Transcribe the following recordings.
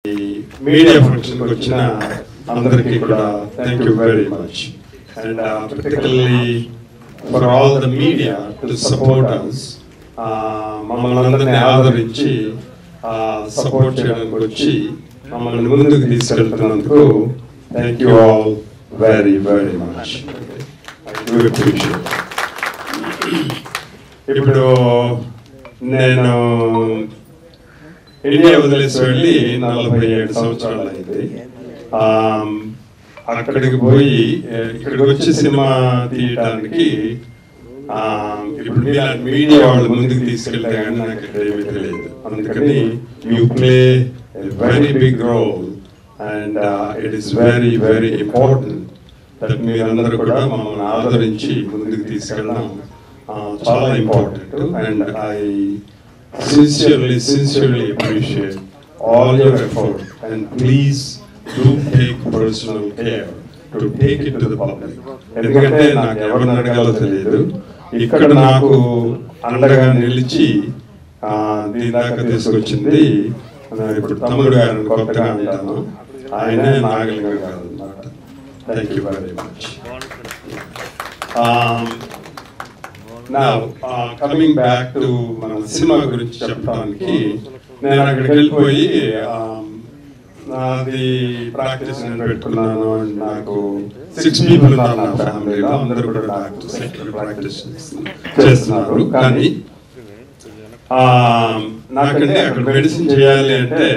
Media function వచ్చిన అందరికీ కూడా thank you very much, and particularly for all the media to support us, మమ్మల్ని అందరినీ ఆదరించి సపోర్ట్ చేయడానికి వచ్చి మమ్మల్ని ముందుకు తీసుకెళ్తున్నందుకు thank you all very very much. I do appreciate. ఇప్పుడు నేను ఇండియా వదిలేసి వెళ్ళి 47 సంవత్సరాలు అయింది. అక్కడికి పోయి ఇక్కడికి వచ్చి సినిమా తీయడానికి ఇప్పుడు మీడియా వాళ్ళు ముందుకు తీసుకెళ్తే కానీ నాకు ఇక్కడ ఏమీ తెలియదు. అందుకని you play very big role and it is very very important that మీరందరూ కూడా మమ్మల్ని ఆదరించి ముందుకు తీసుకెళ్ళడం చాలా important. And I sincerely appreciate all your effort, and please do take personal care to take it to the public. ఎందుకంటే నాకు ఎవరిని అడగాలో తెలియదు. ఇక్కడ నాకు అండగా నిలిచి దీని దాకా తీసుకొచ్చింది ఇప్పుడు తమ్ముడు గారిని కొత్తగా అంటాను, ఆయనే నాగలింగ గారు అన్నమాట. Thank you very much. Now, coming back to మన సినిమా గురించి చెప్పడానికి, నేను అక్కడికి వెళ్ళిపోయి నాది ప్రాక్టీస్ నేను పెట్టుకున్నాను. నాకు 6 people ఉన్నారు నా ఫ్యామిలీలో, అందరూ కూడా డాక్టర్స్ ప్రాక్టీస్ చేస్తున్నారు. కానీ నాకంటే అక్కడ మెడిసిన్ చేయాలి అంటే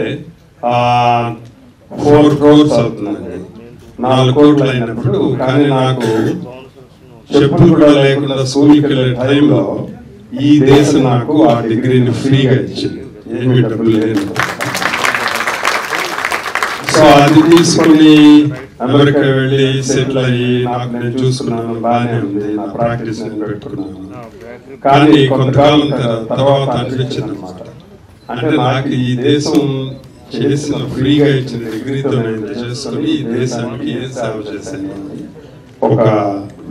4 crores అవుతుందండి. 4 crores అయినప్పుడు, కానీ నాకు చెప్పులు కూడా లేకుండా స్కూల్కి వెళ్ళే టైంలో ఈ దేశం నాకు ఆ డిగ్రీని ఫ్రీగా ఇచ్చింది, ఏమి డబ్బులు లేదు. సో అది తీసుకుని అమెరికా వెళ్ళి సెటిల్ అయ్యి నాకు నేను చూసుకున్నాను, బాగానే ఉంది, నా ప్రాక్టీస్ నేను పెట్టుకున్నాను. కానీ కొంతకాలం తర్వాత అనిపించింది అనమాట, అంటే నాకు ఈ దేశం చేసిన ఫ్రీగా ఇచ్చిన డిగ్రీతో నేను చేసుకుని ఈ దేశానికి ఏం సేవ చేశాను ఒక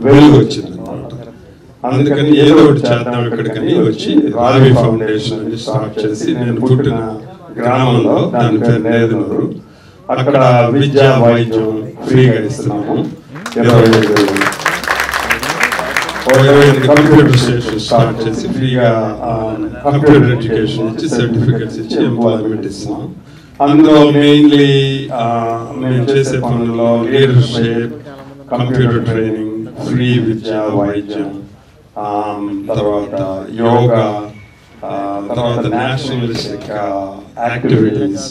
వెలుగు వచ్చింది అనమాట. అందుకని ఏదో ఒకటి చేద్దాం ఇక్కడికని వచ్చి రావి ఫౌండేషన్ స్టార్ట్ చేసి, నేను పుట్టిన గ్రామంలో, దాని పేరు నేదునూరు, అక్కడ విద్యా వైద్యం ఫ్రీగా ఇస్తున్నాము. 25 కంప్యూటర్ స్టేషన్ స్టార్ట్ చేసి ఫ్రీగా కంప్యూటర్ ఎడ్యుకేషన్ ఇచ్చి సర్టిఫికెట్స్ ఇచ్చి ఎంప్లాయ్మెంట్ ఇస్తున్నాం. అందులో మెయిన్లీ మేము చేసే పనుల్లో లీడర్షిప్, కంప్యూటర్ ట్రైనింగ్, ఫ్రీ విద్య వైద్యం, తర్వాత యోగా, తర్వాత nationalistic activities,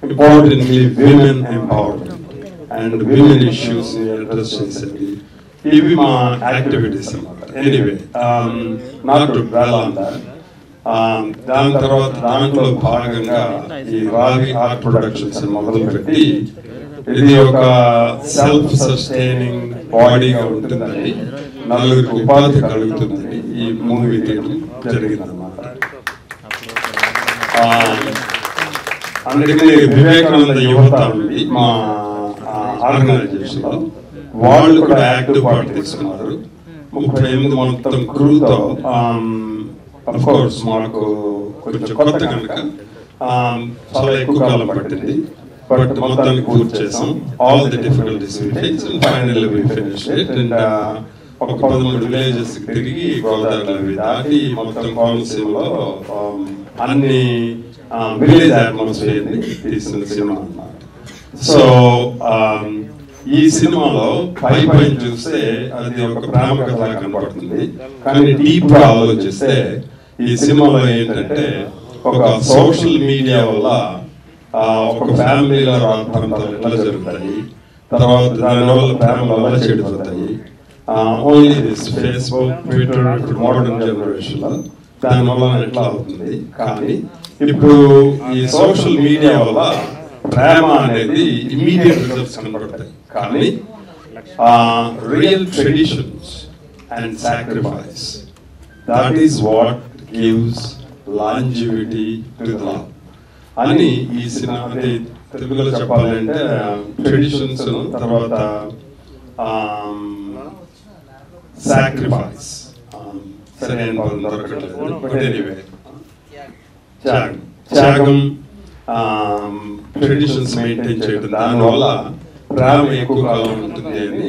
importantly women empowerment and women issues address చేసేవి, ఇవి మా యాక్టివిటీస్ అన్నమాట. Anyway, not to dwell on that. దాని తర్వాత దాంట్లో భాగంగా ఈ రావి ఆర్ట్ ప్రొడక్షన్స్ మొదలుపెట్టి, ఇది ఒక సెల్ఫ్ సస్టైనింగ్ బాడీగా ఉంటుందని, నలుగురికి ఉపాధి కలుగుతుందని ఈ మూవీ తీయడం జరిగిందన్నమాట. అందుకని వివేకానంద యువత ఉంది మా ఆర్గనైజేషన్ లో, వాళ్ళు కూడా యాక్టివ్ పార్ట్ తీసుకున్నారు. 38 మొత్తం క్రూతో. అఫ్ కోర్స్ మాకు కొంచెం కొత్త కనుక చాలా ఎక్కువ కాలం పట్టింది, బట్ మొత్తానికి పూర్తి చేసాం. All the difficulties we face and finally we finished it. And ఒక 13 విలేజెస్ తిరిగి గోదావరి దాటి మొత్తం కోనసీమలో అన్ని విలేజ్ అట్మాస్ఫియర్ ని తీసిన సినిమా అన్నమాట. సో ఈ సినిమాలో పైన చూస్తే అది ఒక ప్రేమ కథలా కనపడుతుంది, కానీ డీప్ గా ఆలోచిస్తే ఈ సినిమాలో ఏంటంటే ఒక సోషల్ మీడియా వల్ల ఒక ఫ్యామిలీలో ప్రాంతాలు ఎట్లా జరుగుతాయి, తర్వాత దానివల్ల ఫ్యామిలీ ఎలా చెడిపోతాయి, ఓన్లీ దిస్ ఫేస్బుక్, ట్విట్టర్, ఇప్పుడు మోడర్న్ జనరేషన్ లో దానివల్ల ఎట్లా అవుతుంది. కానీ ఇప్పుడు ఈ సోషల్ మీడియా వల్ల ప్రేమ అనేది ఇమీడియట్ రిజల్ట్స్ కనబడతాయి, కానీ real traditions and sacrifice, that is what gives longevity to the love అని ఈ సినిమా, అంటే తెలుగులో చెప్పాలంటే ట్రెడిషన్స్ తర్వాత సాక్రిఫైస్, సరైన పదం దొరకట్లేదు, బట్ ఎనీవే త్యాగం ట్రెడిషన్స్ మెయింటైన్ చేయడం, దానివల్ల ప్రేమ ఎక్కువ కాలం ఉంటుంది అని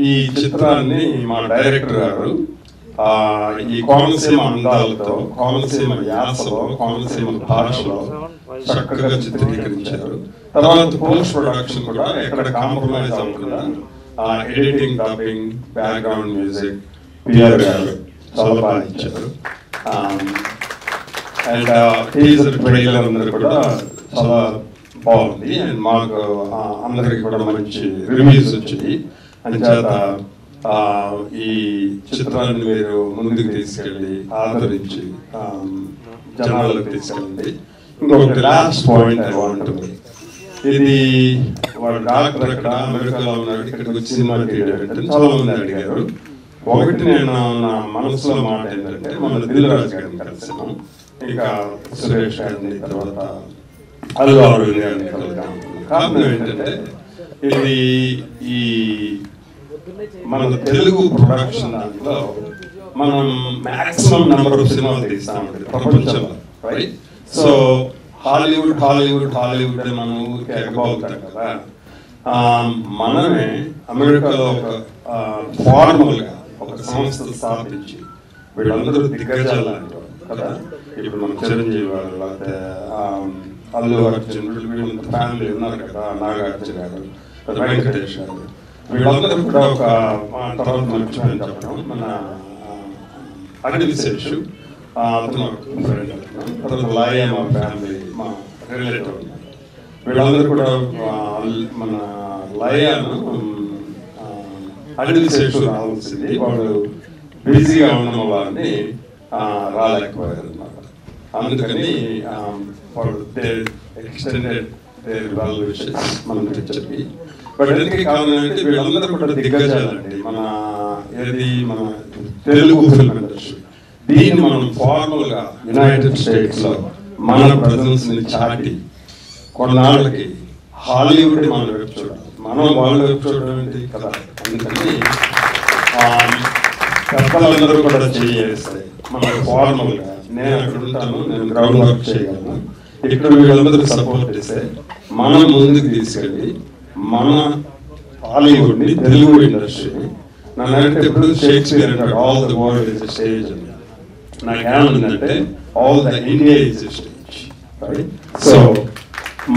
ఈ చిత్రాన్ని మా డైరెక్టర్ గారు ఈ కోనసీమ అందాలతో, కోనసీమ యాసలో, కోనసీమ భాషలో చక్కగా చిత్రీకరించారు. తర్వాత పోస్ట్ ప్రొడక్షన్ కూడా ఎక్కడ కాంప్రమైజ్ అవ్వకుండా editing, dubbing, background music PR గారు చాలా బాగా ఇచ్చారు. అండ్ టీజర్ ట్రైలర్ అందరూ కూడా చాలా బాగుంది. అండ్ మాకు అందరికి కూడా మంచి రివ్యూస్ వచ్చాయి. అంచేత ఈ చిత్రాన్ని మీరు ముందుకు తీసుకెళ్ళి ఆదరించి జనాలకు తీసుకెళ్ళండి. ఇంకొకటి last point I want to make. ఇది వాడు డాక్టర్ అక్కడ అమెరికాలో ఉన్నాడు, ఇక్కడికి వచ్చి సినిమా తీయడం చాలా మంది అడిగారు. ఒకటి నేను నా మనసులో మాట ఏంటంటే, మన దిల్ రాజు గారిని కలిసాను, ఇంకా సురేష్ గారిని, తర్వాత అల్లు అరవింద్ గారిని కలుద్దాం. కారణం ఏంటంటే ఇది ఈ మన తెలుగు ప్రొడక్షన్ దాంట్లో మనం మాక్సిమం నెంబర్ ఆఫ్ సినిమాలు తీస్తా ఉంటుంది ప్రపంచంలో, right? So Hollywood Hollywood Hollywood అని మనం ఊరికే ఎగబాగుతాం కదా. మనమే అమెరికాలో ఒక ఫార్మల్గా ఒక సంస్థ స్థాపించి వీళ్ళందరూ దిగ్గజాలు అంటారు కదా. ఇప్పుడు మన చిరంజీవి గారు, లేకపోతే అల్లు అర్జున్, వీళ్ళంత ఫ్యామిలీ ఉన్నారు కదా, నాగార్జున గారు, వెంకటేష్ గారు, వీళ్ళందరూ కూడా ఒక తర్వాత మర్చిపోయిన చెప్పడం మన అగ్నిశేషు, అతను ఫ్రెండ్, తర్వాత లాయా మా ఫ్యామిలీ, మా రిలేటివ్, వీళ్ళందరూ కూడా మన లయాను అగ్నిశేషు రావాల్సింది, వాళ్ళు బిజీగా ఉండడం వాళ్ళని రాలేకపోయారు అన్నమాట. అందుకని వాళ్ళు ఎక్స్టెండెడ్ వెల్ విషెస్ మన పిక్చర్కి. బట్ ఎందుకు కావాలంటే వీళ్ళందరూ కూడా దిగ్గజాలండి మన తెలుగు ఫిల్మ్ ఇండస్ట్రీ. దీన్ని మనం ఫార్మల్గా యునైటెడ్ స్టేట్స్లో మన ప్రజెన్స్ ని చాటి కొన్నాళ్ళకి హాలీవుడ్ మన వైపు చూడాలి, మనం వాళ్ళ వైపు చూడడం ఏంటి కదా. అందుకని పెద్దలందరూ కూడా చేయేస్తాయి మన ఫార్మల్గా. నేను అక్కడ ఉంటాను, నేను గ్రౌండ్ వర్క్ చేయగలను, ఇక్కడ వీళ్ళందరూ సపోర్ట్ చేస్తే మనం ముందుకు తీసుకెళ్ళి మన హాలీవుడ్ని, తెలుగు ఇండస్ట్రీని, నన్ను అంటే ఇప్పుడు షేక్స్పియర్ అంటాడు all the world is a stage అని. నాకు ఏమనుందంటే all the India is a stage, right? So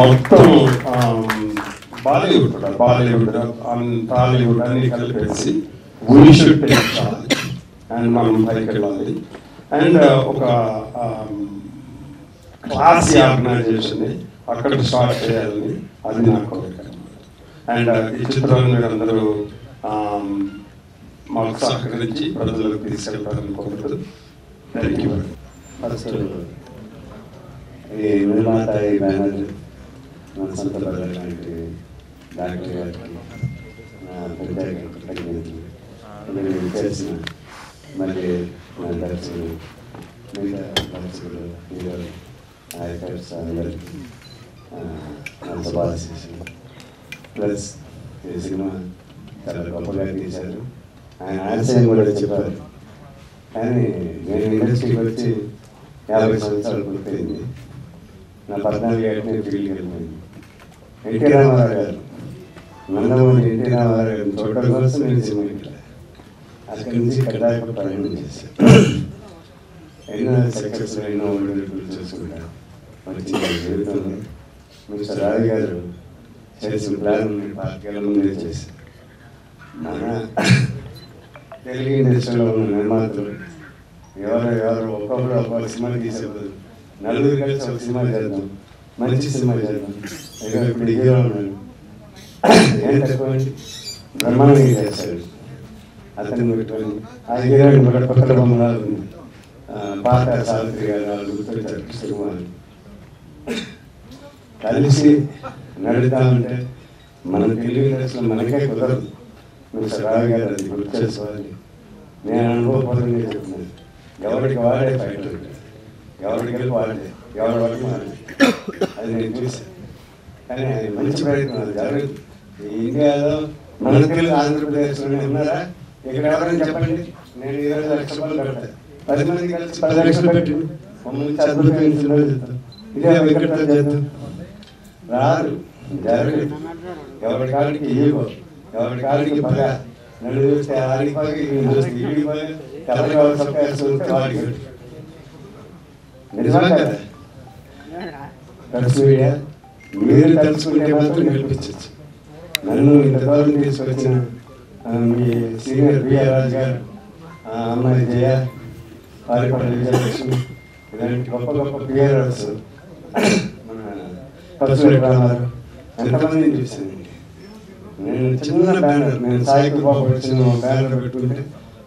మొత్తం బాలీవుడ్ టాలీవుడ్ అన్ని కలిపేసి we should take charge and మనం పైకి వెళ్ళాలి. అండ్ ఒక క్లాసీ ఆర్గనైజేషన్ అక్కడ స్టార్ట్ చేయాలని అది నా కోరిక. అండ్ ఈ చిత్రాన్ని మీరు అందరూ మాకు సహకరించి ప్రజలకు తీసుకెళ్తారని కోరుతుంది. Thank you. ఫస్ట్ ఈ నిర్మాత, ఈ మేనేజర్, మన సొంత ప్రజలకి, డాక్టర్ గారికి నా ప్రత్యేక కృతజ్ఞతలు. నేను చేసిన మళ్ళీ నా దర్శకులు, మిగతా దర్శకులు, హీరోలు, యాక్టర్స్ అందరికీ నా శుభాశీస్సులు. ప్లస్ ఈ సినిమా చాలా గొప్పగా తీశారు. ఆయన ఆశయం కూడా చెప్పారు. కానీ నేను ఇండస్ట్రీకి వచ్చి 50 సంవత్సరాలు పూర్తయింది. నా 14 ఏళ్ళనే ఫీల్డ్కి వెళ్ళిపోయింది. ఎన్టీ రామారావు గారు, నందమూరి ఎన్టీ రామారావు గారిని చూడడం కోసం నేను సినిమాకి వెళ్ళాను. అక్కడి నుంచి కడాక ప్రయాణం చేశాను. ఎన్నో సక్సెస్, ఎన్నో ఒడిదుడుకులు చూసుకుంటాను. వచ్చి జీవితంలో మిస్టర్ రావి గారు చేసిన ప్లాన్ 4 ఏళ్ళ ముందే చేశారు. మన తెలుగు ఇండస్ట్రీలో ఉన్న నిర్మాతలు ఎవరు ఒక్కొక్కరు సినిమా తీసేవారు. నలుగురు కలిసి ఒక సినిమా చేద్దాం, మంచి సినిమా చేద్దాం. ఇప్పుడు హీరో ఉన్నాడు, ఏం తక్కువ బ్రహ్మాండంగా చేస్తాడు. అతన్ని పెట్టుకొని ఆ హీరోయిన్ పక్కన బొమ్మలాగా ఉంది, పాత సావిత్రి గారు వాళ్ళు గుర్తొచ్చారు. సినిమాలు కలిసి నడుద్దామంటే మన తెలుగు ఇండస్ట్రీలో మనకే కుదరదు. మిస్టర్ రావి గారు అది గుర్తు చేసుకోవాలి. నేను అనుభవపూర్వకంగా చెప్తున్నాను. ఎవరికి వాడే ఫైట్ ఉంటాడు, ఎవరికి వెళ్ళి వాడే, ఎవరి వరకు వాడే, అది నేను చూసాను. కానీ అది మంచి ప్రయత్నం, అది జరగదు. ఇండియాలో మన తెలుగు ఆంధ్రప్రదేశ్లోనే ఉన్నారా? ఇక్కడ ఎవరైనా చెప్పండి. నేను 20 లక్షల రూపాయలు పెడతాను, 10 మంది కలిసి 10 లక్షలు పెట్టి మమ్మల్ని అద్భుతమైన సినిమాలు చేస్తాం. ఇదే వికటాలు చేద్దాం. రాదు, జరగదు. ఎవరి కాడికి ఇవ్వ, ఎవరి కాడికి పగ, నన్ను చూస్తే ఆడికి పగ, నేను చూస్తే ఈడికి పగ, తెల్లవారు సొక్కారు చూస్తే వాడికి. నిజమా కదా? మీడియా మీరు తెలుసుకుంటే మాత్రం గెలిపించచ్చు. నన్ను ఇంత దూరం తీసుకొచ్చిన మీ సీనియర్ బిఆర్ రాజు గారు, అమ్మాయి జయ, పారిపల్లి విజయలక్ష్మి, ఇలాంటి గొప్ప గొప్ప పిఆర్ఎస్, మన పసుపు రామారు, ఎంతమందిని చూసానండి. నేను చిన్న బ్యానర్, నేను సాయికు బాబు వచ్చిన బ్యానర్ పెట్టుకుంటే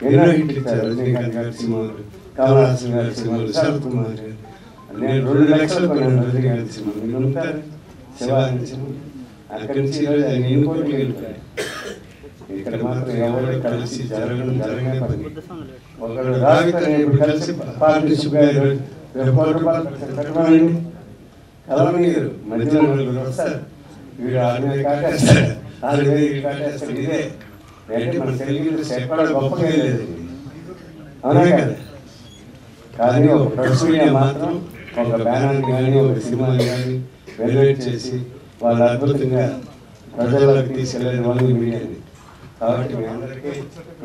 ఎన్నో హిట్ ఇచ్చారు. రజనీకాంత్ గారి సినిమాలు, కమల్ హాసన్ గారి సినిమాలు, శరత్ కుమార్ గారు. నేను 2 లక్షలు కొన్నాను రజనీకాంత్ సినిమాలు. మీరు ఉంటారు శివాజీ సినిమా. అక్కడి నుంచి ఈరోజు ఆయన ఎన్ని కోట్లు వెళ్ళిపోయాయి. ఇక్కడ మాత్రం ఎవరు కలిసి జరగని పని. ఒకరు రావితో ఇప్పుడు కలిసి పార్ట్నర్షిప్గా పెట్టమనండి, కలవనీరు. మధ్యలో నలుగురు వస్తారు, వీడు 6,000 కాటేస్తాడు, 6,000 కాటేస్తాడు. ఇదే అంటే మన తెలుగు ఎక్కడ గొప్పగా లేదు, అవునా కదా? కానీ ఒక ప్రెస్ మీడియా మాత్రం ఒక బ్యానర్ కానీ ఒక సినిమాని కానీ వెల్యుయేట్ చేసి వాళ్ళు అద్భుతంగా ప్రజల్లోకి తీసుకెళ్ళేది వాళ్ళు మీడియాని. కాబట్టి మీ అందరికీ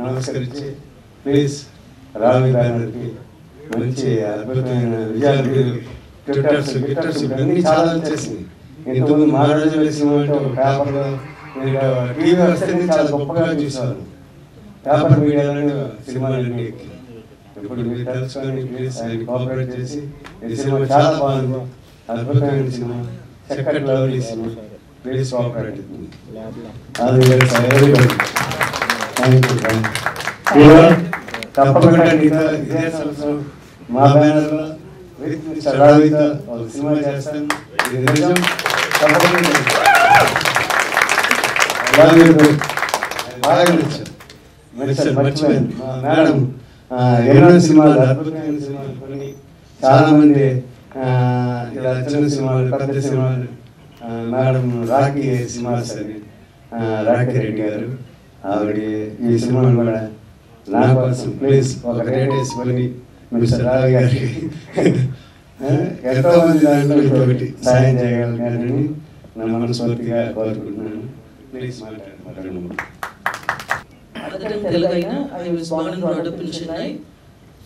నమస్కరించి ప్లీజ్ రావి బ్యానర్కి మంచి అద్భుతమైన విజయాలు. గిట్టర్స్ అన్నీ చాలా వచ్చేసింది. ఇంతకుముందు మహారాజు సినిమా అంటే ఒక పేపర్లో టీవీ వస్తే చాలా గొప్పగా చూసేవారు, పేపర్ మీడియాలోనే సినిమాలన్నీ. ఇప్పుడు మీరు తెలుసుకొని ప్లీజ్ ఆయన కోఆపరేట్ చేసి ఈ సినిమా చాలా బాగుంది, అద్భుతమైన సినిమా, చక్కటి లవ్లీ సినిమా. Please cooperate. తప్పకుండా ఇదే సంవత్సరం మా బ్యానర్లో రావితో ఒక సినిమా చేస్తాను. ఇది నిజం, తప్పకుండా బాగా నచ్చారు. మర్చిపోయింది మా మేడం ఎన్నో సినిమాలు, అద్భుతమైన సినిమాలు కొన్ని, చాలామంది ఇలా చిన్న సినిమాలు, పెద్ద సినిమాలు. మేడం రాఖీ సినిమాలు సరే, రాఖీ రెడ్డి గారు ఆవిడ ఈ సినిమాలు కూడా నా కోసం ప్లీజ్ ఒక రేట్ వేసుకొని మిస్టర్ రావి గారికి ఎంతో మంది దాంట్లో ఇంకొకటి సాయం చేయగలిగారని నా మనస్ఫూర్తిగా కోరుకుంటున్నాను. ప్లీజ్ మాట్లాడండి. I was born and brought up in Chennai.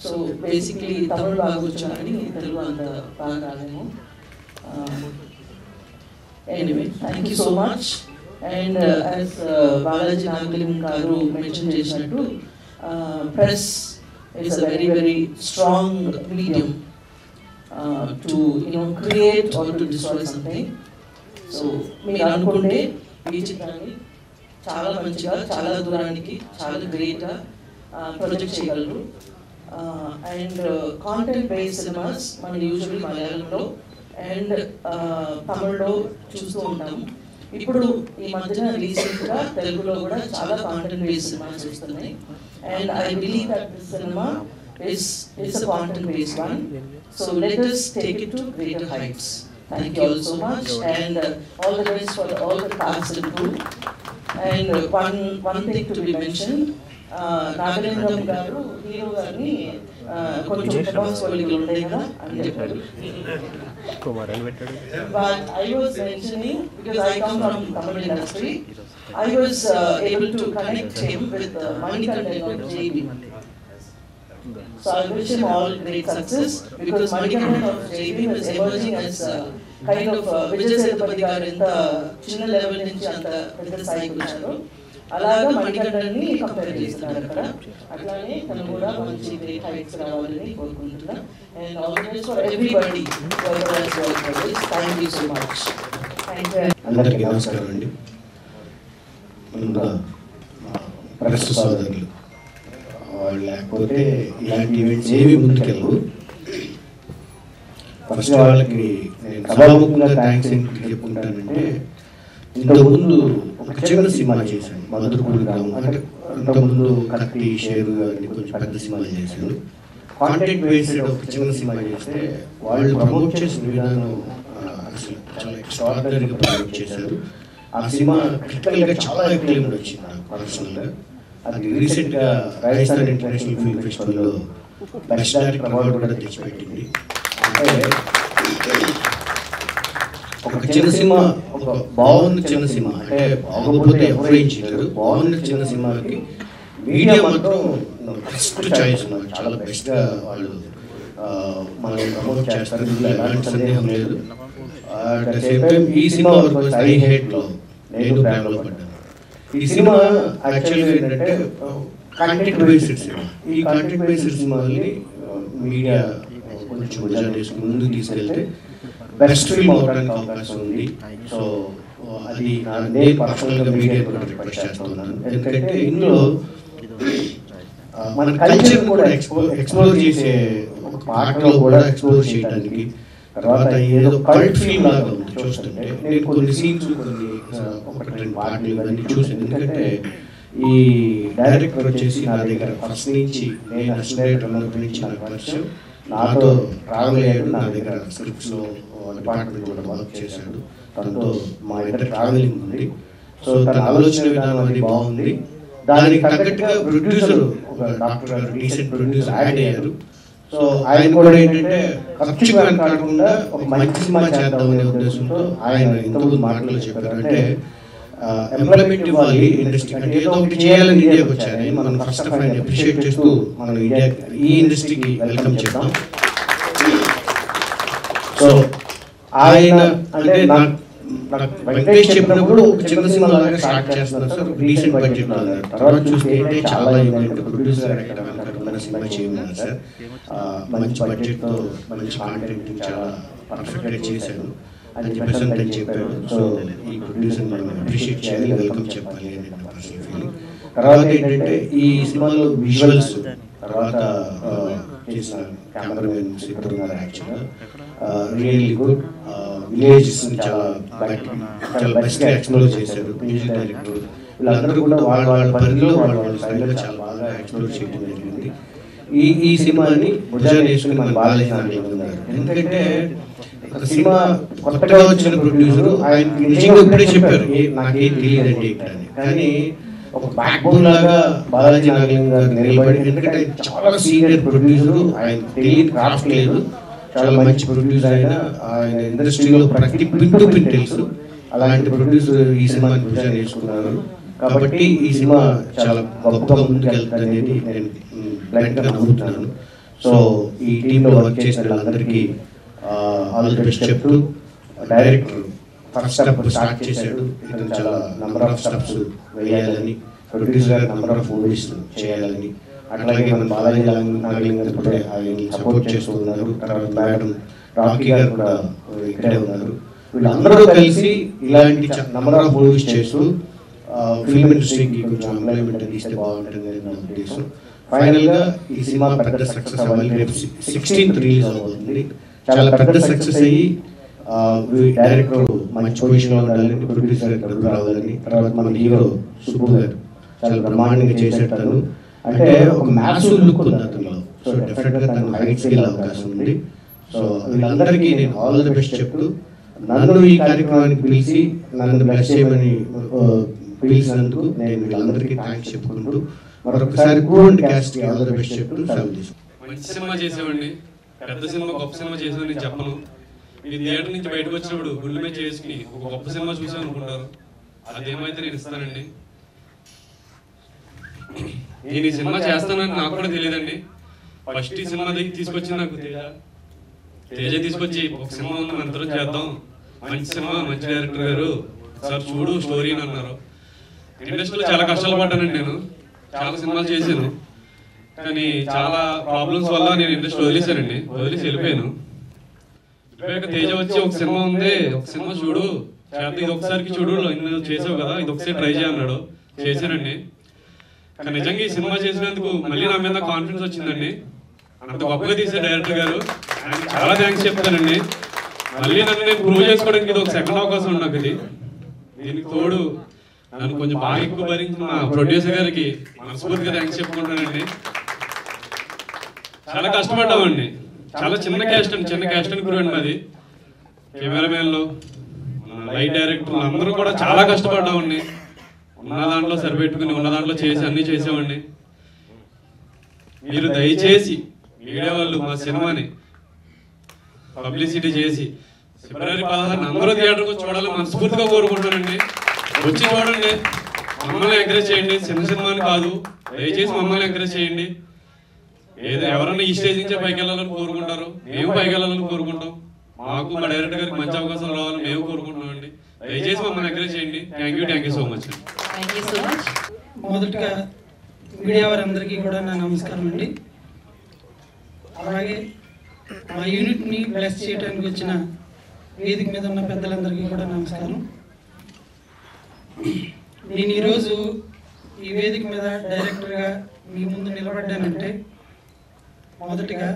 So basically Tamil baga vachani, Telugu anta baga raademo. Anyway, thank you so much. And as Balaji Nagalim garu mentioned chesnattu, press is a very very strong medium to create or to destroy something. So meer anukunte ee chitrani చాలా మంచిగా, చాలా దూరానికి, చాలా గ్రేట్గా project చేయగలరు. And content based cinemas మనం usually మలయాళంలో and తమిళ్లో చూస్తూ ఉంటాము. ఇప్పుడు ఈ మధ్యన రీసెంట్గా తెలుగులో కూడా చాలా కాంటెంట్ బేస్డ్ సినిమాస్ వస్తున్నాయి. And I believe that this cinema it's a content based one. So let us take it to greater heights. Thank you all so much and all the best for all the cast and crew. And one thing to be mentioned, Nagarendram garu hero garni koncham responsibility untayi kada ani chepparu. But I was mentioning, because I come from Tamil industry, I was able to connect him with Manikandan of JB. So I wish him all great success, because Manikandan of JB was emerging as kind of Vijay Sethupathi garu enta chinna level nunchi anta pedda స్థాయికి వచ్చారు. అలాగా మణికంఠన్ని compare చేస్తున్నారు అక్కడ. అట్లానే తను కూడా మంచి great heights రావాలని కోరుకుంటున్నా. And all the best for everybody. Thank you so much. అందరికీ నమస్కారం అండి. ముందుగా ప్రెస్ సోదరులు వాళ్ళు లేకపోతే ఇలాంటి ఈవెంట్స్ ఏవి ముందుకెళ్ళవు. ఫస్ట్ వాళ్ళకి నేను సభాముఖంగా థ్యాంక్స్ ఏంటి చెప్పుకుంటానంటే, ఇంతకుముందు ఒక చిన్న సినిమా చేశాను, మధురపూడి గ్రామం. అంటే ఇంతకుముందు కత్తి, షేరు అన్ని కొంచెం పెద్ద సినిమాలు చేశాను. కాంటెంట్ బేస్డ్ ఒక చిన్న సినిమా చేస్తే వాళ్ళు ప్రమోట్ చేసిన విధానం అసలు చాలా ఎక్స్ట్రాడినరీగా ప్రమోట్ చేశారు. ఆ సినిమా క్రిటికల్గా చాలా ఎక్లెయిమ్ వచ్చింది నాకు పర్సనల్గా. అది రీసెంట్గా రాజస్థాన్ ఇంటర్నేషనల్ ఫిల్మ్ ఫెస్టివల్లో బెస్ట్ డైరెక్టర్ అవార్డు కూడా తెచ్చిపెట్టింది. అంటే ఒక చిన్న సినిమా, ఒక బాగుంది చిన్న సినిమా అంటే బాగోపోతే ఎవరు ఏం చేయలేరు. బాగుంది చిన్న సినిమాకి మీడియా మాత్రం బెస్ట్ చాయిస్ ఉన్నారు, చాలా బెస్ట్గా వాళ్ళు మనం ప్రమోట్ చేస్తారు, ఇందులో ఎలాంటి సందేహం లేదు. అట్ ద సేమ్ టైం ఈ సినిమా ఐ హేట్లో నేను ప్రేమలో పడ్డాను. ఈ సినిమా యాక్చువల్గా ఏంటంటే కంటెంట్ బేస్డ్ సినిమా. ఈ కంటెంట్ బేస్డ్ సినిమాని మీడియా కొంచెం భుజాలు తీసుకుని ముందుకు తీసుకెళ్తే బెస్ట్ ఫిల్మ్ అవడానికి అవకాశం ఉంది. సో అది నేను పర్సనల్గా మీడియా కూడా రిక్వెస్ట్ చేస్తున్నాను. ఎందుకంటే ఇందులో మన కల్చర్ కూడా ఎక్స్ప్లోర్ చేసే ఒక పాటలో కూడా ఎక్స్ప్లోర్ చేయడానికి, తర్వాత ఏదో కల్ట్ ఫిల్మ్ లాగా ఉంది చూస్తుంటే. నేను కొన్ని సీన్స్, కొన్ని ఒకటి రెండు పాటలు ఇవన్నీ చూసాను. ఎందుకంటే ఈ డైరెక్టర్ వచ్చేసి నా దగ్గర ఫస్ట్ నుంచి, నేను అసిస్టెంట్ ఉన్నప్పటి నుంచి నాకు పరిచయం, నాతో ట్రావెల్ అయ్యాడు, నా దగ్గర స్క్రిప్ట్స్లో డిపార్ట్మెంట్ కూడా వర్క్ చేశాడు, తనతో మా ఇద్దరు ట్రావెలింగ్ ఉంది. సో తన ఆలోచన విధానం అనేది బాగుంది. దానికి తగ్గట్టుగా ప్రొడ్యూసర్, ఒక డాక్టర్ గారు డీసెంట్ ప్రొడ్యూసర్ యాడ్ అయ్యారు. సో ఆయన కూడా ఏంటంటే ఖర్చు కాకుండా ఒక మంచి సినిమా చేద్దామనే ఉద్దేశంతో ఆయన ఇంతకుముందు మాటలు చెప్పారు. అంటే ఎంప్లాయ్మెంట్ ఇవ్వాలి ఇండస్ట్రీ, అంటే ఏదో ఒకటి చేయాలని ఇండియాకి వచ్చారు. మనం ఫస్ట్ ఆఫ్ ఆల్ అప్రిషియేట్ చేస్తూ మనం ఇండియా ఈ ఇండస్ట్రీకి వెల్కమ్ చేద్దాం. సో ఆయన అంటే నాకు వెంకటేష్ చెప్పినప్పుడు ఒక చిన్న సినిమా లాగా స్టార్ట్ చేస్తున్నారు సార్, రీసెంట్ బడ్జెట్ లో అన్నారు. తర్వాత చూస్తే చాలా ప్రొడ్యూసర్ సినిమా చేయమన్నారు సార్, మంచి బడ్జెట్ తో మంచి కాంటెంట్ చాలా పర్ఫెక్ట్ గా చేశారు అని చెప్పేసి అని చెప్పారు. సో ఈ ప్రొడ్యూసర్ మనం అప్రిషియేట్ చేయాలి, వెల్కమ్ చెప్పాలి అని నా పర్సనల్ ఫీలింగ్. తర్వాత ఏంటంటే ఈ సినిమాలో విజువల్స్, తర్వాత చేసిన కెమెరామెన్ ఇక్కడ ఉన్నారు, యాక్చువల్గా రియల్లీ గుడ్. విలేజెస్ చాలా బెస్ట్గా ఎక్స్ప్లోర్ చేశారు. మ్యూజిక్ డైరెక్టర్ వీళ్ళందరూ కూడా వాళ్ళ పరిధిలో వాళ్ళ స్థాయిలో చాలా బాగా ఎక్స్ప్లోర్ చేయడం జరిగింది. ఈ సినిమాని భుజాలు వేసుకుని మన బాలయ్య ఉన్నారు. ఎందుకంటే ఒక సినిమా కొత్తగా వచ్చిన ప్రొడ్యూసర్ ఆయన నిజంగా ఇప్పుడే చెప్పారు, నాకేం తెలియదండి ఇక్కడ అని. కానీ ఒక బ్యాక్ బోన్ లాగా బాలాజీ నాగలింగ గారు నిలబడి, ఎందుకంటే చాలా సీనియర్ ప్రొడ్యూసర్, ఆయన తెలియని క్రాఫ్ట్ లేదు, చాలా మంచి ప్రొడ్యూసర్. ఆయన ఇండస్ట్రీలో ప్రతి పిన్ టు పిన్ తెలుసు. అలాంటి ప్రొడ్యూసర్ ఈ సినిమాని భుజాలు వేసుకున్నారు. కాబట్టి ఈ సినిమా చాలా గొప్పగా ముందుకు వెళ్తుంది అనేది నేను బ్లైండ్గా నమ్ముతున్నాను. సో ఈ టీంలో వర్క్ చేసిన వాళ్ళందరికీ ఆల్ ది బెస్ట్ చెప్తూ, డైరెక్టర్ ఫస్ట్ స్టెప్ స్టార్ట్ చేశాడు, ఇతను చాలా నెంబర్ ఆఫ్ స్టెప్స్ వేయాలని, ప్రొడ్యూసర్ నెంబర్ ఆఫ్ మూవీస్ చేయాలని, అట్లాగే మన బాలాజీ నాగలింగ గారు కూడా ఆయన సపోర్ట్ చేస్తూ ఉన్నారు. తర్వాత మేడం రాకీ గారు కూడా ఇక్కడే ఉన్నారు. వీళ్ళందరూ కలిసి ఇలాంటి నెంబర్ ఆఫ్ మూవీస్ చేస్తూ ఫిల్మ్ ఇండస్ట్రీకి కొంచెం ఎంప్లాయ్మెంట్ ఇస్తే బాగుంటుంది నా ఉద్దేశం. ఫైనల్గా ఈ సినిమా పెద్ద సక్సెస్ అవ్వాలి. రేపు 16th రిలీజ్ అవుతుంది. చాలా పెద్ద సక్సెస్ అయ్యి డైరెక్టర్ మంచి పొజిషన్లో ఉండాలని, ప్రొడ్యూసర్ డబ్బు రావాలని, తర్వాత మన హీరో సుబ్బు గారు చాలా బ్రహ్మాండంగా చేసేటాను. అంటే ఒక మ్యాసివ్ లుక్ ఉంది అతనిలో. సో డెఫినెట్గా తను హైట్స్కి వెళ్ళే అవకాశం ఉంది. సో వీళ్ళందరికీ నేను ఆల్ ది బెస్ట్ చెప్తూ, నన్ను ఈ కార్యక్రమానికి పిలిచి నన్ను బ్లెస్ చేయమని పిలిచినందుకు నేను వీళ్ళందరికీ థ్యాంక్స్ చెప్పుకుంటూ, మరొకసారి కూడండి క్యాస్ట్కి ఆల్ ది బెస్ట్ చెప్తూ సెలవు తీసుకుంటాను. మంచి సినిమా చేసేవాడిని, పెద్ద సినిమా గొప్ప సినిమా చేసేవాడిని నేను చెప్పను. మీ థియేటర్ నుంచి బయటకు వచ్చినప్పుడు గుండె మీద చేసుకుని ఒక గొప్ప సినిమా చూసాను అనుకుంటారు, అదేమైతే నేను ఇస్తానండి. నేను ఈ సినిమా చేస్తానని నాకు కూడా తెలియదండి. ఫస్ట్ ఈ సినిమా దగ్గర తీసుకొచ్చి నాకు తేజ తీసుకొచ్చి ఒక సినిమా ఉంది మన అందరం చేద్దాం, మంచి సినిమా, మంచి డైరెక్టర్ గారు సార్ చూడు స్టోరీ అని అన్నారు. ఇండస్ట్రీలో చాలా కష్టాలు పడ్డానండి, నేను చాలా సినిమాలు చేశాను, కానీ చాలా ప్రాబ్లమ్స్ వల్ల నేను ఇండస్ట్రీ వదిలేశానండి, వదిలేసి వెళ్ళిపోయాను. తేజ వచ్చి ఒక సినిమా ఉంది, ఒక సినిమా చూడు చేద్దాం, ఇది ఒకసారికి చూడు, నువ్వు చేసావు కదా, ఇది ఒకసారి ట్రై చేయన్నాడు, చేశానండి. కానీ నిజంగా ఈ సినిమా చేసినందుకు మళ్ళీ నా మీద కాన్ఫిడెన్స్ వచ్చిందండి. అంత గొప్పగా తీసే డైరెక్టర్ గారు చాలా థ్యాంక్స్ చెప్తానండి. మళ్ళీ నన్ను నేను ప్రూవ్ చేసుకోవడానికి ఇది ఒక సెకండ్ అవకాశం నాకు. ఇది దీనికి తోడు నన్ను కొంచెం బాగా ఎక్కువ భరించిన మా ప్రొడ్యూసర్ గారికి మనస్ఫూర్తిగా థ్యాంక్స్ చెప్పుకుంటానండి. చాలా కష్టపడ్డామండి, చాలా చిన్న క్యాస్ట్ అండి, చిన్న క్యాస్ట్ అని కూడా అండి మాది. కెమెరామెన్లు, లైట్ డైరెక్టర్లు అందరూ కూడా చాలా కష్టపడ్డామండి. ఉన్న దాంట్లో సరిపెట్టుకుని ఉన్న దాంట్లో చేసి అన్నీ చేసామండి. మీరు దయచేసి మీడియా వాళ్ళు మా సినిమాని పబ్లిసిటీ చేసి ఫిబ్రవరి 16 అందరూ థియేటర్కి చూడాలని మనస్ఫూర్తిగా కోరుకుంటానండి. వచ్చి చూడండి, మమ్మల్ని ఎంకరేజ్ చేయండి. చిన్న సినిమాని కాదు, దయచేసి మమ్మల్ని ఎంకరేజ్ చేయండి. ఏదో ఎవరన్నా ఈ స్టేజ్ నుంచే పైకి వెళ్ళాలని కోరుకుంటారు, మేము పైకి వెళ్ళాలని కోరుకుంటాం. మాకు మా డైరెక్టర్ గారికి మంచి అవకాశం రావాలని మేము కోరుకుంటున్నాం అండి. దయచేసి మమ్మల్ని ఎంకరేజ్ చేయండి. Thank you so much. మొదటగా మీడియా వారందరికీ కూడా నా నమస్కారం అండి. అలాగే మా యూనిట్ని బ్లెస్ చేయడానికి వచ్చిన వేదిక మీద ఉన్న పెద్దలందరికీ కూడా నమస్కారం. నేను ఈరోజు ఈ వేదిక మీద డైరెక్టర్గా మీ ముందు నిలబడ్డానంటే మొదటిగా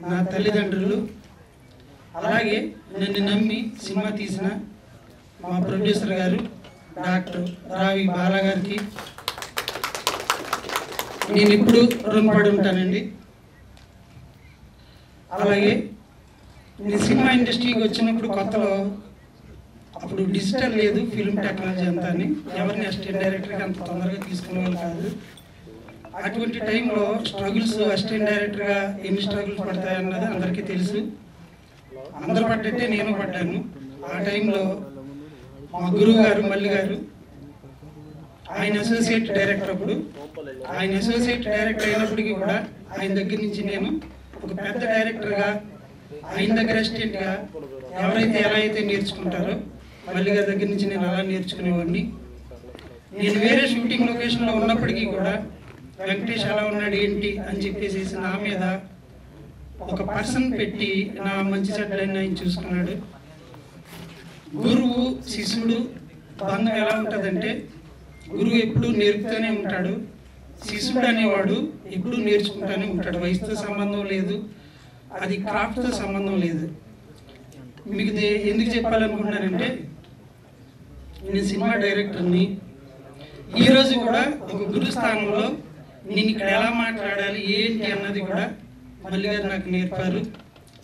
నా తల్లిదండ్రులు, అలాగే నన్ను నమ్మి సినిమా తీసిన మా ప్రొడ్యూసర్ గారు డాక్టర్ రావి బాలా గారికి నేను ఇప్పుడు రుణపడి ఉంటానండి. అలాగే నేను సినిమా ఇండస్ట్రీకి వచ్చినప్పుడు కొత్తలో అప్పుడు డిజిటల్ లేదు, ఫిల్మ్ టెక్నాలజీ అంతా అని ఎవరిని అసిస్టెంట్ డైరెక్టర్కి అంత తొందరగా తీసుకునే వాళ్ళు కాదు. అటువంటి టైంలో స్ట్రగుల్స్ అసిస్టెంట్ డైరెక్టర్గా ఎన్ని స్ట్రగుల్స్ పడతాయన్నది అందరికీ తెలుసు. అందరూ పడ్డట్టే నేను పడ్డాను. ఆ టైంలో మా గురువు గారు మల్లి గారు, ఆయన అసోసియేట్ డైరెక్టర్. అప్పుడు ఆయన అసోసియేట్ డైరెక్టర్ అయినప్పటికీ కూడా ఆయన దగ్గర నుంచి నేను ఒక పెద్ద డైరెక్టర్గా, ఆయన దగ్గర అసిస్టెంట్గా ఎవరైతే ఎలా అయితే నేర్చుకుంటారో మల్లి గారి దగ్గర నుంచి నేను అలా నేర్చుకునేవాడిని. నేను వేరే షూటింగ్ లొకేషన్లో ఉన్నప్పటికీ కూడా వెంకటేష్ ఎలా ఉన్నాడు ఏంటి అని చెప్పేసి నా మీద ఒక పర్సన్ పెట్టి నా మంచి చెడ్డలన్నీ ఆయన చూసుకున్నాడు. గురువు శిష్యుడు బంధం ఎలా ఉంటుందంటే, గురువు ఎప్పుడు నేర్పుతూనే ఉంటాడు, శిష్యుడు అనేవాడు ఎప్పుడు నేర్చుకుంటూనే ఉంటాడు. వయసుతో సంబంధం లేదు, అది క్రాఫ్ట్తో సంబంధం లేదు. మీకు ఎందుకు చెప్పాలనుకుంటున్నానంటే, నేను సినిమా డైరెక్టర్ని. ఈరోజు కూడా ఒక గురు స్థానంలో నేను ఇక్కడ ఎలా మాట్లాడాలి ఏంటి అన్నది కూడా మల్లి గారు నాకు నేర్పారు,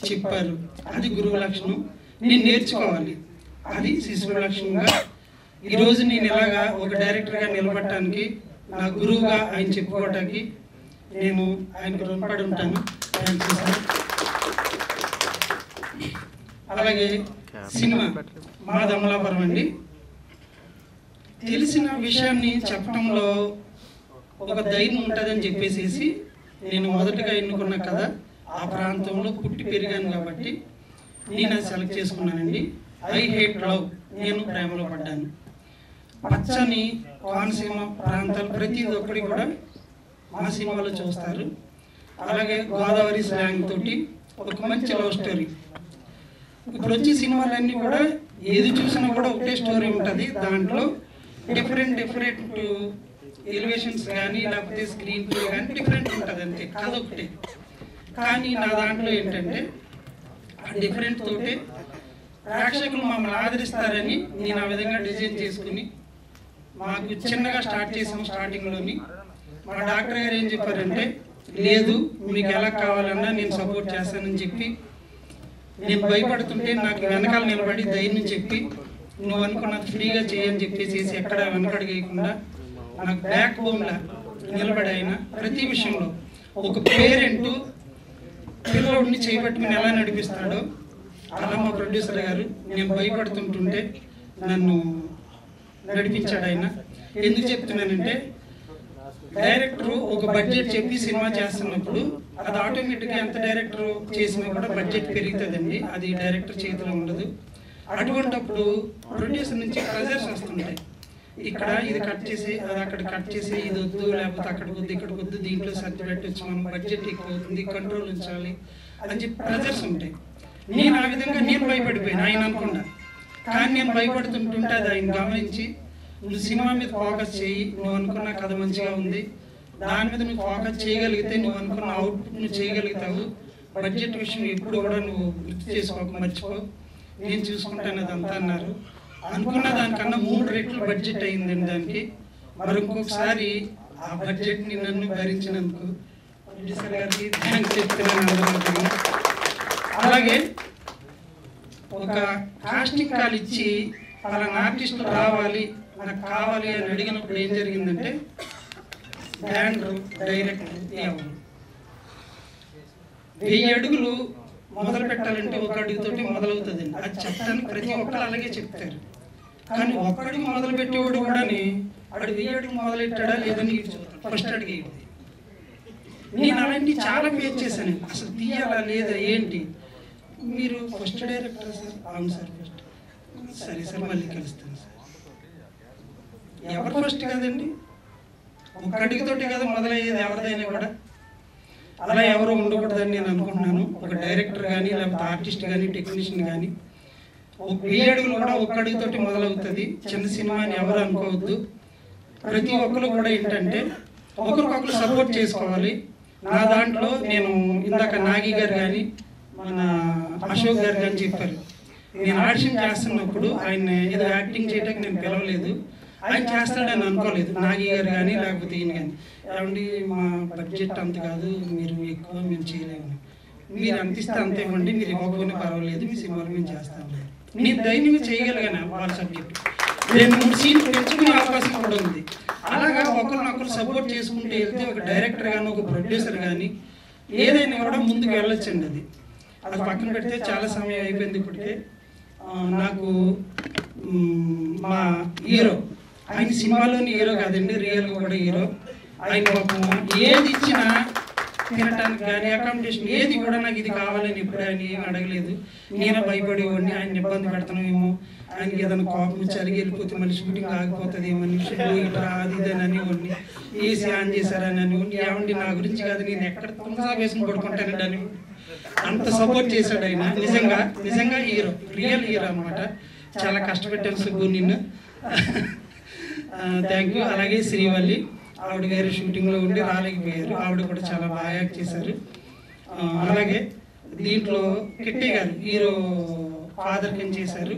చెప్పారు. అది గురువు లక్షణం, నేను నేర్చుకోవాలి. అది శిశువు లక్షణంగా ఈరోజు నేను ఇలాగా ఒక డైరెక్టర్గా నిలబడటానికి, నా గురువుగా ఆయన చెప్పుకోవటానికి నేను ఆయనకు రుణపడి ఉంటాను. Thank you sir. అలాగే సినిమా మాది అమలాపురం అండి. తెలిసిన విషయాన్ని చెప్పడంలో ఒక ధైర్యం ఉంటుందని చెప్పేసి నేను మొదటగా ఎన్నుకున్న కథ ఆ ప్రాంతంలో పుట్టి పెరిగాను కాబట్టి నేను అది సెలెక్ట్ చేసుకున్నానండి. ఐ హేట్ లవ్, నేను ప్రేమలో పడ్డాను. పచ్చని కోనసీమ ప్రాంతాలు ప్రతి ఒక్కటి కూడా మా సినిమాలో చూస్తారు. అలాగే గోదావరి స్లాంగ్ తోటి ఒక మంచి లవ్ స్టోరీ. ఇప్పుడు వచ్చే సినిమాలన్నీ కూడా ఏది చూసినా కూడా ఒకటే స్టోరీ ఉంటుంది. దాంట్లో డిఫరెంట్ ఎలివేషన్స్ కానీ లేకపోతే స్క్రీన్ ప్లే కానీ డిఫరెంట్ ఉంటుంది, అంతే, కథ ఒకటే. కానీ నా దాంట్లో ఏంటంటే ఆ డిఫరెంట్ తోటే ప్రేక్షకులు మమ్మల్ని ఆదరిస్తారని నేను ఆ విధంగా డిజైన్ చేసుకుని మాకు చిన్నగా స్టార్ట్ చేసాము. స్టార్టింగ్లోని మా డాక్టర్ గారు ఏం చెప్పారంటే, లేదు మీకు ఎలా కావాలన్నా నేను సపోర్ట్ చేస్తానని చెప్పి, నేను భయపడుతుంటే నాకు వెనకాల నిలబడి ధైర్యం చెప్పి, నువ్వు అనుకున్నది ఫ్రీగా చేయని చెప్పేసి ఎక్కడ వెనకడిగేయకుండా నాకు బ్యాక్ బోన్లా నిలబడి ఆయన ప్రతి విషయంలో ఒక పేరెంట్ పిల్లోడిని చేయబట్టుకుని ఎలా నడిపిస్తాడో అలా మా ప్రొడ్యూసర్ గారు నేను భయపడుతుంటుంటే నన్ను నడిపించాడు ఆయన. ఎందుకు చెప్తున్నానంటే, డైరెక్టర్ ఒక బడ్జెట్ చెప్పి సినిమా చేస్తున్నప్పుడు అది ఆటోమేటిక్గా ఎంత డైరెక్టర్ చేసినా కూడా బడ్జెట్ పెరుగుతుందండి, అది డైరెక్టర్ చేతిలో ఉండదు. అటువంటిప్పుడు ప్రొడ్యూసర్ నుంచి ప్రెజర్స్ వస్తుంటాయి. ఇక్కడ ఇది కట్ చేసి అది అక్కడ కట్ చేసి ఇది వద్దు, లేకపోతే అక్కడికి వద్దు ఇక్కడికి వద్దు, దీంట్లో సర్ది పెట్టచ్చు, మనం బడ్జెట్ ఎక్కువ అవుతుంది, కంట్రోల్ ఉంచాలి అని చెప్పి ప్రెజర్స్ ఉంటాయి. నేను ఆ విధంగా నేను భయపడిపోయాను ఆయన అనుకున్నా. కానీ నేను భయపడుతుంటుంటే అది ఆయన గమనించి, నువ్వు సినిమా మీద ఫోకస్ చేయి, నువ్వు అనుకున్న కథ మంచిగా ఉంది, దాని మీద నువ్వు ఫోకస్ చేయగలిగితే నువ్వు అనుకున్న అవుట్పుట్ నువ్వు చేయగలుగుతావు, బడ్జెట్ విషయం ఎప్పుడు కూడా నువ్వు గుర్తు చేసుకోక మర్చిపో, నేను చూసుకుంటాను అదంతా అన్నారు. అనుకున్న దానికన్నా 3 రెట్లు బడ్జెట్ అయిందండి దానికి. మరి ఇంకొకసారి ఆ బడ్జెట్ని నన్ను భరించినందుకు ప్రొడ్యూసర్ గారికి థ్యాంక్స్ చెప్తున్నాను అందరికీ. అలాగే ఒక కాస్టింగ్ కాల్ ఇచ్చి పలానా ఆర్టిస్టులు రావాలి నాకు కావాలి అని అడిగినప్పుడు ఏం జరిగిందంటే, బ్యాండ్ డైరెక్టర్ ఎవరు 1000 అడుగులు మొదలు పెట్టాలంటే ఒక అడుగుతోటి మొదలవుతుందండి. అది చెప్పడానికి ప్రతి ఒక్కరు అలాగే చెప్తారు. కానీ ఒక్కడికి మొదలు పెట్టేవాడు కూడా వాడు 1000 అడుగు మొదలెట్టాడా లేదని ఫస్ట్ అడిగి నేను అలాంటి చాలా ఫేస్ చేశాను. అసలు తీయాలా లేదా ఏంటి, మీరు ఫస్ట్ డైరెక్టర్ సార్? అవును సార్ ఫస్ట్. సరే సార్ మళ్ళీ కలుస్తాను సార్. ఎవరు ఫస్ట్ కదండి, ఒక అడుగుతోటి కదా మొదలయ్యేది ఎవరిదైనా కూడా. అలా ఎవరు ఉండకూడదని నేను అనుకుంటున్నాను. ఒక డైరెక్టర్ కానీ లేకపోతే ఆర్టిస్ట్ కానీ టెక్నీషియన్ కానీ 1000 అడుగులు కూడా ఒక్క అడుగుతోటి మొదలవుతుంది. చిన్న సినిమా అని ఎవరు అనుకోవద్దు. ప్రతి ఒక్కరు కూడా ఏంటంటే ఒకరికొకరు సపోర్ట్ చేసుకోవాలి. నా దాంట్లో నేను ఇందాక నాగి గారు కానీ మన అశోక్ గారు కానీ చెప్పారు, నేను ఆడిషన్ చేస్తున్నప్పుడు ఆయన ఏదో యాక్టింగ్ చేయడానికి నేను పిలవలేదు, ఆయన చేస్తాడని అనుకోలేదు. నాగి గారు కానీ లేకపోతే ఈయన కానీ, ఏమండి మా బడ్జెట్ అంత కాదు, మీరు ఎక్కువ మేము చేయలేము, మీరు అంత ఇస్తే అంత ఇవ్వండి, మీరు ఇవ్వకపోయినా పర్వాలేదు, మీ సినిమాలు మేము చేస్తాము. నేను ధైర్యంగా చేయగలిగాను వాళ్ళ సబ్జెక్టు. 2-3 సీన్లు పెంచుకునే అవకాశం కూడా ఉంది. అలాగా ఒకరినొకరు సపోర్ట్ చేసుకుంటూ వెళ్తే ఒక డైరెక్టర్ కానీ ఒక ప్రొడ్యూసర్ కానీ ఏదైనా కూడా ముందుకు వెళ్ళొచ్చండి. అది పక్కన పెడితే చాలా సమయం అయిపోయింది ఇప్పటికే. నాకు మా హీరో, ఆయన సినిమాలోని హీరో కాదండి, రియల్గా కూడా హీరో. ఆయన పాపం ఏది ఇచ్చినా తినటానికి కానీ అకామిడేషన్ ఏది కూడా నాకు ఇది కావాలని ఎప్పుడు ఆయన ఏమి అడగలేదు. నేనే భయపడేవాడిని, ఆయన ఇబ్బంది పెడతానేమో, ఆయనకి ఏదైనా కోపం వచ్చి అడిగి వెళ్ళిపోతే మళ్ళీ షూటింగ్ ఆగిపోతుంది ఏమని ఇట్లా అది ఇదని అనేవాడిని. ఏసీ ఆన్ చేశారని అనేవాడిని. ఏమండి నా గురించి కాదు, నేను ఎక్కడ తుంగసా వేసుకుని పడుకుంటానండి అని అంత సపోర్ట్ చేశాడు ఆయన. నిజంగా హీరో, రియల్ హీరో అనమాట. చాలా కష్టపెట్టాను సుబ్బు నిన్ను. Thank you. అలాగే శ్రీవల్లి, ఆవిడ గారు షూటింగ్లో ఉండి రాలేకపోయారు, ఆవిడ కూడా చాలా బాగా యాక్ట్ చేశారు. అలాగే దీంట్లో కిట్టి గారు హీరో ఫాదర్ కింద చేశారు.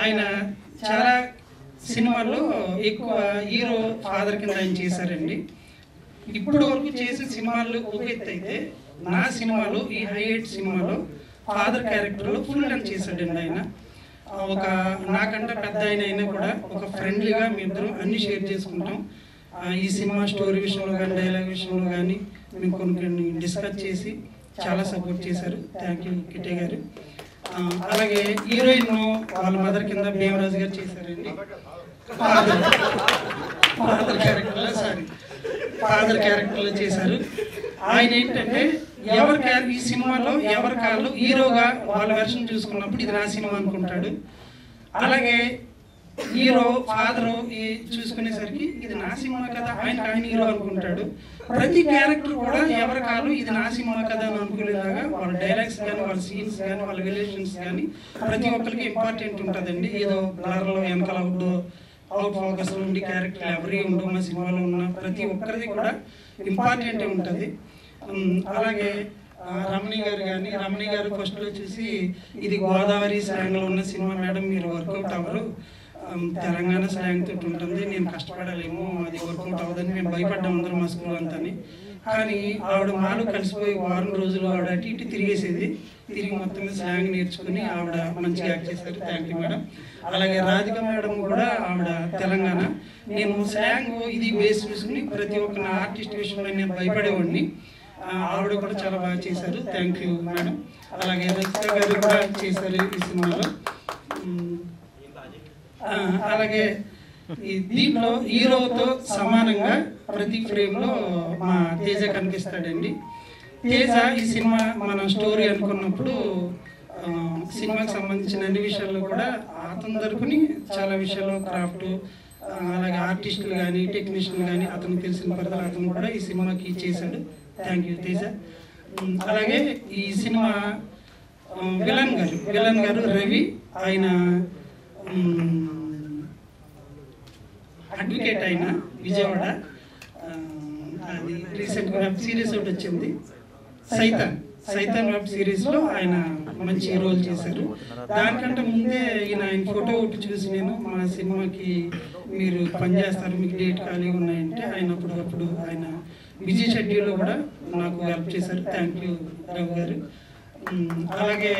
ఆయన చాలా సినిమాల్లో ఎక్కువ హీరో ఫాదర్ కింద ఆయన చేశారండి. ఇప్పటి వరకు చేసిన సినిమాల్లో ఒక ఎత్తు అయితే, నా సినిమాలో ఈ హైలైట్ సినిమాలో ఫాదర్ క్యారెక్టర్లో ఫుల్ టైం చేశాడండి ఆయన. ఒక నాకంటే పెద్ద ఆయన అయినా కూడా ఒక ఫ్రెండ్లీగా మేమిద్దరం అన్ని షేర్ చేసుకుంటాం. ఈ సినిమా స్టోరీ విషయంలో కానీ డైలాగ్ విషయంలో కానీ మేము కొన్ని డిస్కస్ చేసి చాలా సపోర్ట్ చేశారు. థ్యాంక్ యూ కిట్టే గారు. అలాగే హీరోయిన్ వాళ్ళ మదర్ కింద భీమరాజు గారు చేశారండి. ఫాదర్ క్యారెక్టర్లో చేశారు. ఆయన ఏంటంటే ఈ సినిమాలో ఎవరి కాళ్ళు హీరోగా వాళ్ళ వెర్షన్ చూసుకున్నప్పుడు ఇది నా సినిమా అనుకుంటాడు. అలాగే హీరో ఫాదరు చూసుకునేసరికి ఇది నా సినిమా కదా, ఆయన హీరో అనుకుంటాడు. ప్రతి క్యారెక్టర్ కూడా ఎవరి కాలు ఇది నా సినిమా కదా అని అనుకునేలాగా వాళ్ళ డైలాగ్స్ కానీ వాళ్ళ సీన్స్ కానీ వాళ్ళ రిలేషన్స్ కానీ ప్రతి ఒక్కరికి ఇంపార్టెంట్ ఉంటుందండి. ఏదో బ్లర్లో వెనకాల అవుట్ ఫోకస్లో ఉండి క్యారెక్టర్ ఎవరి ఉండవు. మా సినిమాలో ఉన్న ప్రతి ఒక్కరిది కూడా ఇంపార్టెంటే ఉంటుంది. అలాగే రమణి గారు ఫస్ట్లో చూసి ఇది గోదావరి స్లాంగ్లో ఉన్న సినిమా మేడం, మీరు వర్కౌట్ అవ్వరు, తెలంగాణ స్లాంగ్ తోటి ఉంటుంది, నేను కష్టపడాలేమో, అది వర్కౌట్ అవ్వదని మేము భయపడ్డాం అందరం మా స్కూల్ అంతాని. కానీ ఆవిడ మాలు కలిసిపోయి వారం రోజులు ఆవిడ అటు ఇటు తిరిగేసేది, తిరిగి మొత్తం స్లాంగ్ నేర్చుకుని ఆవిడ మంచిగా యాక్ట్ చేశారు. Thank you madam. అలాగే రాధిక మేడం కూడా ఆవిడ తెలంగాణ. నేను స్లాంగ్ ఇది బేస్ చూసుకుని ప్రతి ఒక్క ఆర్టిస్ట్ విషయంలో నేను భయపడేవాడిని, ఆవిడ కూడా చాలా బాగా చేశారు. Thank you madam. అలాగే రచిత గారు కూడా చేశారు ఈ సినిమాలో. అలాగే దీంట్లో హీరోతో సమానంగా ప్రతి ఫ్రేమ్లో మా తేజ కనిపిస్తాడండి. తేజ ఈ సినిమా మన స్టోరీ అనుకున్నప్పుడు సినిమాకి సంబంధించిన అన్ని విషయాల్లో కూడా అతని తరపుని చాలా విషయాల్లో క్రాఫ్ట్, అలాగే ఆర్టిస్టులు కానీ టెక్నీషియన్లు కానీ అతను తెలిసిన పరిధిలో అతను కూడా ఈ సినిమాకి చేశాడు. Thank you Teja. అలాగే ఈ సినిమా విలన్ గారు రవి, ఆయన అడ్వకేట్ అయిన విజయవాడ. అది రీసెంట్గా వెబ్ సిరీస్ ఒకటి వచ్చింది సైతాన్ వెబ్ సిరీస్లో ఆయన మంచి రోల్ చేశారు. దానికంటే ముందే ఆయన ఫోటో ఒకటి చూసి నేను మా సినిమాకి మీరు పనిచేస్తారు, మీకు డేట్ ఖాళీగా ఉన్నాయంటే ఆయన అప్పుడు ఆయన బిజీ షెడ్యూల్లో కూడా నాకు హెల్ప్ చేశారు. థ్యాంక్ యూ రవి గారు. అలాగే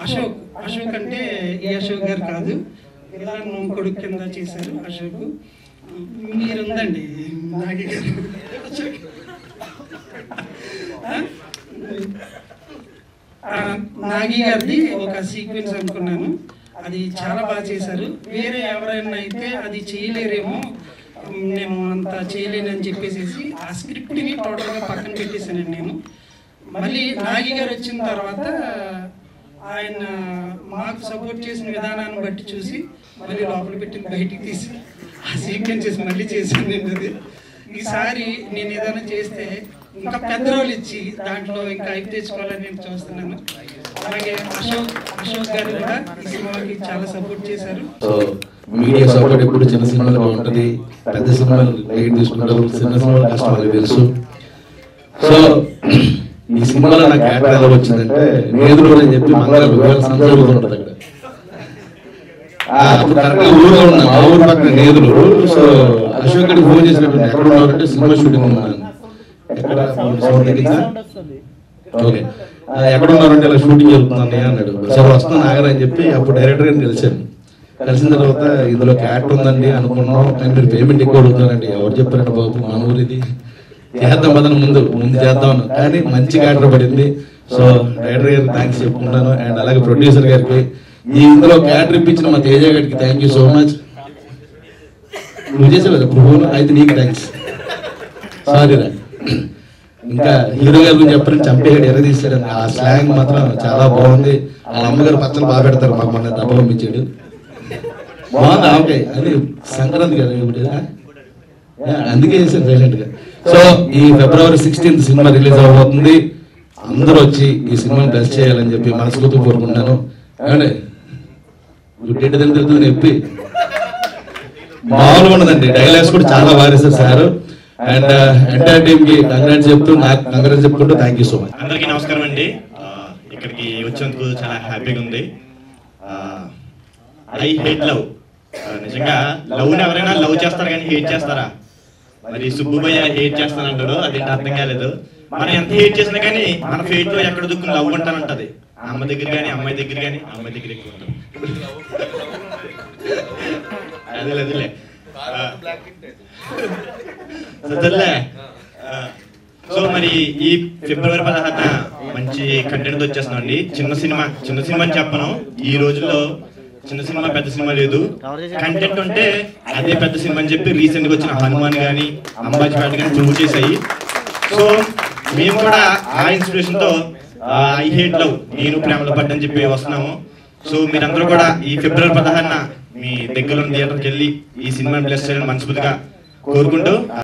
అశోక్ అంటే ఈ అశోక్ గారు కాదు, విలన్ కొడుకు కింద చేశారు అశోక్. మీరుందండి నాగి గారు. నాగి గారిది ఒక సీక్వెన్స్ అనుకున్నాను, అది చాలా బాగా చేశారు. వేరే ఎవరైనా అయితే అది చేయలేరేమో, నేను అంత చేయలేనని చెప్పేసి ఆ స్క్రిప్ట్ని టోటల్గా పక్కన పెట్టేశానండి నేను. మళ్ళీ నాగి గారు వచ్చిన తర్వాత ఆయన మాకు సపోర్ట్ చేసిన విధానాన్ని బట్టి చూసి మళ్ళీ లోపల పెట్టి బయటికి తీసి ఆ సీక్వెన్సెస్ మళ్ళీ చేశాను నేను. అది ఈసారి నేను ఏదైనా చేస్తే ఇంకా పెద్ద రోల్ ఇచ్చి దాంట్లో ఇంకా హైప్ తెచ్చుకోవాలని నేను చూస్తున్నాను. అలాగే అశోక్ గారు కూడా ఈ సినిమాకి చాలా సపోర్ట్ చేశారు. సో మీడియా సపోర్ట్ ఎప్పుడు చిన్న సినిమాలో ఉంటుంది, పెద్ద సినిమాలు లైట్ తీసుకుంటారు, చిన్న సినిమాలు కష్టం వాళ్ళకి తెలుసు. సో ఈ సినిమాలో నాకు క్యారెక్టర్ ఎలా వచ్చిందంటే నేదులు అని చెప్పి మంగళవారం సంచరుగుతుంటది అక్కడ. అప్పుడు కరెక్ట్గా ఊరుగా ఉన్నాను, మా ఊరు పక్కన నేదులు. సో అశోక్ గడికి ఫోన్ చేసినట్టు ఎక్కడ ఉన్నారంటే సినిమా షూటింగ్ ఉన్నాను. ఎక్కడ ఓకే ఎక్కడ ఉన్నారంటే ఇలా షూటింగ్ జరుగుతుంది అన్నాడు. సరే వస్తాను నాగర్ అని చెప్పి అప్పుడు డైరెక్టర్ గారిని కలిసాను. కలిసిన తర్వాత ఇందులో క్యారెక్టర్ ఉందండి అనుకున్నాం, కానీ మీరు పేమెంట్ ఎక్కువ అడుగుతున్నారండి. ఎవరు చెప్పారండి బాబు, మన ఊరు ఇది, చేద్దాం పదని ముందు చేద్దాం, కానీ మంచి క్యారెక్టర్ పడింది. సో డైరెక్టర్ గారికి థ్యాంక్స్ చెప్పుకుంటాను. అండ్ అలాగే ప్రొడ్యూసర్ గారికి, ఈ ఇందులో క్యారెక్టర్ ఇప్పించిన మా తేజ గారికి థ్యాంక్ యూ సో మచ్. నువ్వు చేసావు కదా ఇప్పుడు, అయితే నీకు థ్యాంక్స్. సారీరా. ఇంకా హీరో గారి గురించి చెప్పారని చంపేగాడు ఎర్ర తీశాడు. ఆ స్లాంగ్ మాత్రం చాలా బాగుంది. వాళ్ళ అమ్మగారు పచ్చలు బాగా పెడతారు, మాకు మొన్న దెబ్బ పంపించాడు. బాగుంది ఓకే. అది సంక్రాంతి కదా ఇప్పుడు, అందుకే చేశాను సైలెంట్ గా. సో ఈ February 16th సినిమా రిలీజ్ అవబోతుంది. అందరూ వచ్చి ఈ సినిమాని బ్లెస్ చేయాలని చెప్పి మనస్ఫూర్తిగా కోరుకుంటున్నాను. ఏమండి గుడ్డెడ్డి తిరుగుతుంది చెప్పి మామూలుగా ఉండదండి, డైలాగ్స్ కూడా చాలా బాగా సార్. అండ్ ఎంటైర్ టీమ్ కి కంగ్రాట్స్ చెప్తూ, నాకు కంగ్రాట్స్ చెప్పుకుంటూ థ్యాంక్ యూ సో మచ్. అందరికీ నమస్కారం అండి. ఇక్కడికి వచ్చినందుకు చాలా హ్యాపీగా ఉంది. I hate love. నిజంగా లవ్ని ఎవరైనా లవ్ చేస్తారు కానీ హేట్ చేస్తారా? మరి సుబ్బుబయ్య హేట్ చేస్తానంటాడు, అదేంటి అర్థం కాలేదు. మనం ఎంత హేట్ చేసినా కానీ మన ఫేట్ లో ఎక్కడ దుక్కుని లవ్ ఉంటానంటది. అమ్మ దగ్గర కానీ అమ్మాయి దగ్గర కానీ, అమ్మాయి దగ్గర ఎక్కువ ఉంటుంది. అదేలే సో మరి ఈ February 16న మంచి కంటెంట్ వచ్చేస్తున్నాం అండి. చిన్న సినిమా అని చెప్పను. ఈ రోజుల్లో చిన్న సినిమా పెద్ద సినిమా లేదు, కంటెంట్ ఉంటే అదే పెద్ద సినిమా అని చెప్పి రీసెంట్ గా వచ్చిన హనుమాన్ కానీ అంబాజీపేట కానీ ప్రూవ్ చేశాయి. సో మేము కూడా ఆ ఇన్స్పిరేషన్ తో ఐ హేట్ లవ్, నేను ప్రేమలో పడ్డని చెప్పి వస్తున్నాము. సో మీరందరూ కూడా ఈ February 16న మీ దగ్గర ఉన్న థియేటర్కి వెళ్ళి ఈ సినిమాని బ్లెస్ చేయాలని మనస్ఫూర్తిగా కోరుకుంటూ